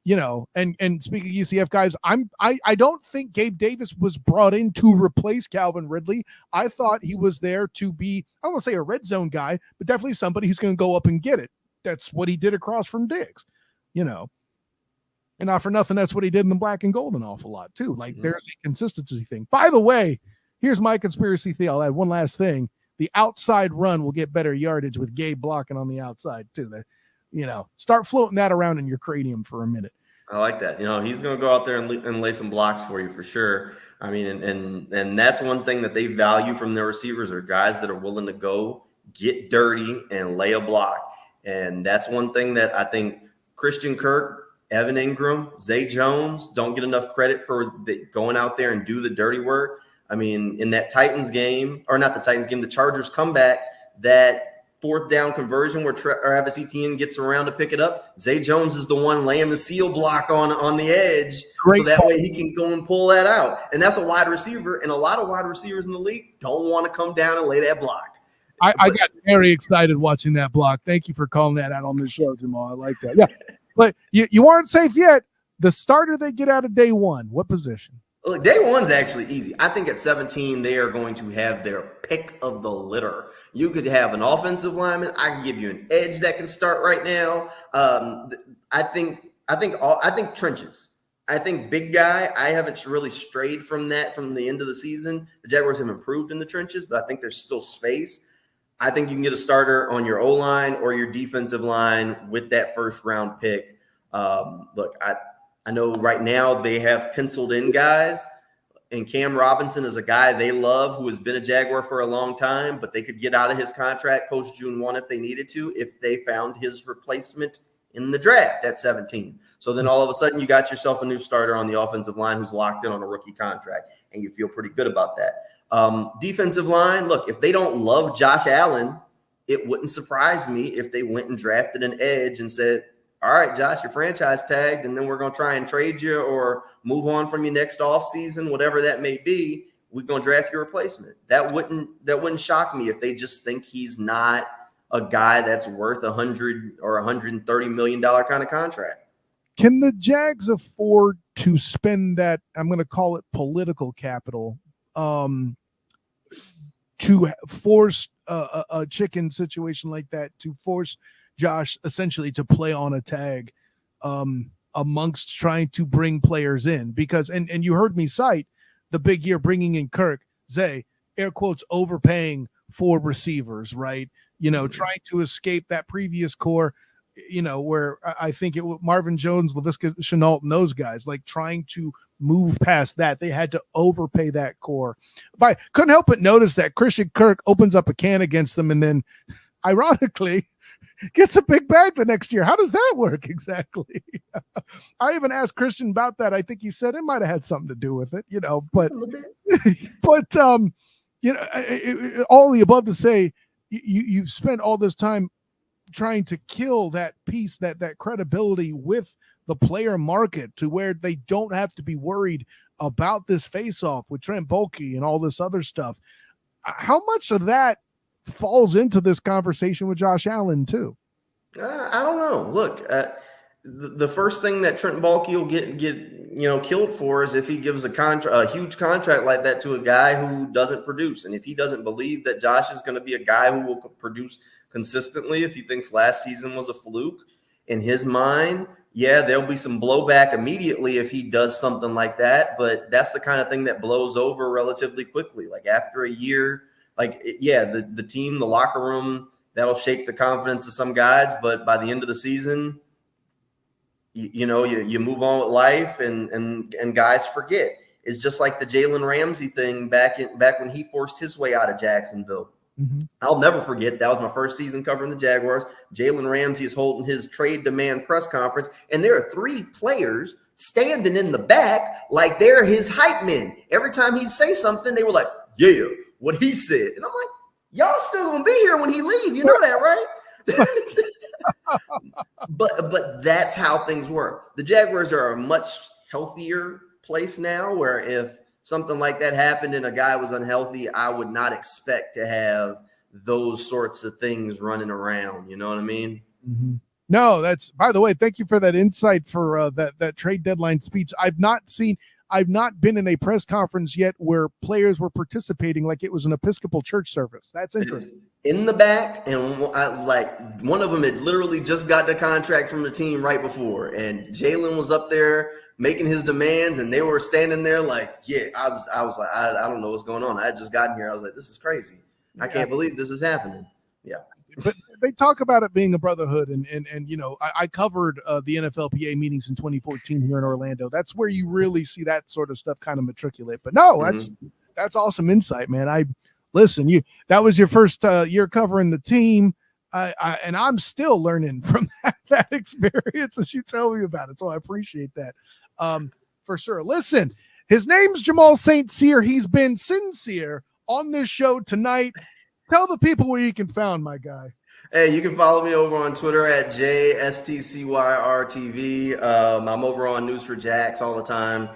S1: and speaking of UCF guys, I don't think Gabe Davis was brought in to replace Calvin Ridley. I thought he was there to be, I don't want to say a red zone guy, but definitely somebody who's going to go up and get it. That's what he did across from Diggs, And not for nothing, that's what he did in the black and gold an awful lot too. Like there's a consistency thing. By the way, here's my conspiracy theory. I'll add one last thing. The outside run will get better yardage with Gabe blocking on the outside too. Start floating that around in your cranium for a minute.
S2: I like that. He's going to go out there and lay some blocks for you for sure. I mean, and that's one thing that they value from their receivers are guys that are willing to go get dirty and lay a block. And that's one thing that I think Christian Kirk, Evan Ingram, Zay Jones don't get enough credit for going out there and do the dirty work. I mean, in that Titans game, or not the Titans game, the Chargers comeback, that 4th down conversion where Travis Etienne gets around to pick it up, Zay Jones is the one laying the seal block on the edge. Great so that way he can go and pull that out. And that's a wide receiver, and a lot of wide receivers in the league don't want to come down and lay that block.
S1: I got very excited watching that block. Thank you for calling that out on the show, Jamal. I like that. Yeah, but you aren't safe yet. The starter they get out of day 1, what position?
S2: Look, day 1's actually easy. I think at 17, they are going to have their pick of the litter. You could have an offensive lineman. I can give you an edge that can start right now. I think trenches. I think big guy. I haven't really strayed from that from the end of the season. The Jaguars have improved in the trenches, but I think there's still space. I think you can get a starter on your O-line or your defensive line with that 1st round pick. Look, I know right now they have penciled in guys, and Cam Robinson is a guy they love who has been a Jaguar for a long time, but they could get out of his contract post June 1 if they needed to, if they found his replacement in the draft at 17. So then all of a sudden you got yourself a new starter on the offensive line who's locked in on a rookie contract, and you feel pretty good about that. Defensive line, look, if they don't love Josh Allen, it wouldn't surprise me if they went and drafted an edge and said, all right, Josh, you're franchise tagged, and then we're going to try and trade you or move on from you next offseason, whatever that may be. We're going to draft your replacement. That wouldn't shock me if they just think he's not a guy that's worth $100 or $130 million kind of contract.
S1: Can the Jags afford to spend that, I'm going to call it political capital, to force a chicken situation like that, to force Josh essentially to play on a tag amongst trying to bring players in? Because, and you heard me cite the big year bringing in Kirk, Zay, air quotes, overpaying for receivers, right? Trying to escape that previous core, where I think it was Marvin Jones, Laviska Shenault, and those guys, like trying to move past that. They had to overpay that core. But couldn't help but notice that Christian Kirk opens up a can against them and then, ironically, gets a big bag the next year. How does that work exactly? I even asked Christian about that. I think he said it might have had something to do with it, but all the above to say, you've spent all this time trying to kill that piece, that credibility with the player market, to where they don't have to be worried about this face-off with Trent Baalke and all this other stuff. How much of that falls into this conversation with Josh Allen too?
S2: I don't know. Look, the first thing that Trent Baalke will get killed for is if he gives a huge contract like that to a guy who doesn't produce. And if he doesn't believe that Josh is going to be a guy who will produce consistently, if he thinks last season was a fluke, in his mind, yeah, there'll be some blowback immediately if he does something like that. But that's the kind of thing that blows over relatively quickly. Like after a year, the team, the locker room, that'll shake the confidence of some guys. But by the end of the season, you move on with life, and guys forget. It's just like the Jalen Ramsey thing back when he forced his way out of Jacksonville. Mm-hmm. I'll never forget. That was my first season covering the Jaguars. Jalen Ramsey is holding his trade demand press conference, and there are 3 players standing in the back like they're his hype men. Every time he'd say something, they were like, yeah, what he said. And I'm like, y'all still gonna be here when he leave. You know that, right? But that's how things work. The Jaguars are a much healthier place now, where if something like that happened and a guy was unhealthy, I would not expect to have those sorts of things running around. You know what I mean?
S1: Mm-hmm. No, that's, by the way, thank you for that insight for that trade deadline speech. I've not been in a press conference yet where players were participating like it was an Episcopal church service. That's interesting.
S2: In the back, and one of them had literally just got the contract from the team right before, and Jalen was up there making his demands, and they were standing there like, yeah, I was like, I don't know what's going on. I had just gotten here. I was like, this is crazy. I can't believe this is happening. Yeah.
S1: But they talk about it being a brotherhood, and I covered the NFLPA meetings in 2014 here in Orlando. That's where you really see that sort of stuff kind of matriculate. But no, that's awesome insight, man. That was your first year covering the team, and I'm still learning from that experience as you tell me about it. So I appreciate that for sure. Listen, his name's Jamal St. Cyr. He's been sincere on this show tonight. Tell the people where you can find my guy.
S2: Hey, you can follow me over on Twitter at JSTCYRTV. I'm over on News for Jags all the time.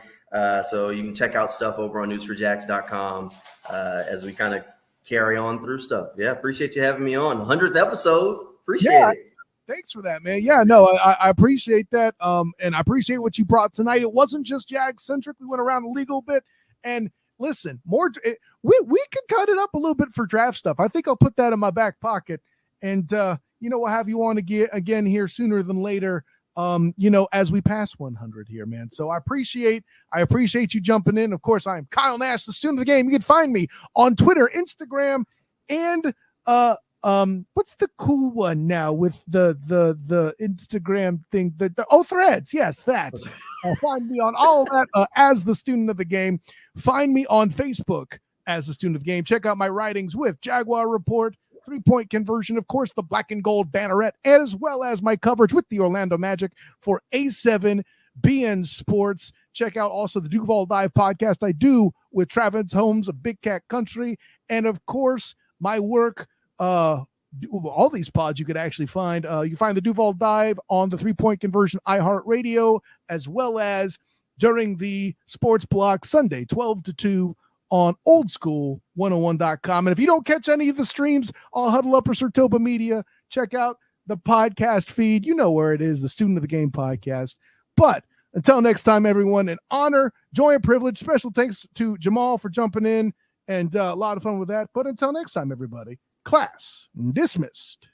S2: So you can check out stuff over on newsforjags.com as we kind of carry on through stuff. Yeah, appreciate you having me on. 100th episode. Appreciate it.
S1: Thanks for that, man. Yeah, no, I appreciate that. And I appreciate what you brought tonight. It wasn't just Jag-centric. We went around the legal bit. And listen, we could cut it up a little bit for draft stuff. I think I'll put that in my back pocket. And, we'll have you on again here sooner than later, as we pass 100 here, man. So I appreciate you jumping in. Of course, I'm Kyle Nash, the student of the game. You can find me on Twitter, Instagram, and What's the cool one now with the Instagram thing? Threads. Yes, that. Find me on all that as the student of the game. Find me on Facebook as a student of the game. Check out my writings with Jaguar Report, 3-point conversion, of course, the black and gold banneret, as well as my coverage with the Orlando Magic for A7 BN Sports. Check out also the Duval Dive podcast I do with Travis Holmes of Big Cat Country. And of course, my work, all these pods you could actually find. You find the Duval Dive on the 3-point conversion iHeartRadio, as well as during the sports block Sunday, 12 to 2 on oldschool101.com. And if you don't catch any of the streams on Huddle Up or Sertoba Media, check out the podcast feed. You know where it is, the Student of the Game podcast. But until next time, everyone, an honor, joy, and privilege. Special thanks to Jamal for jumping in, and a lot of fun with that. But until next time, everybody, class dismissed.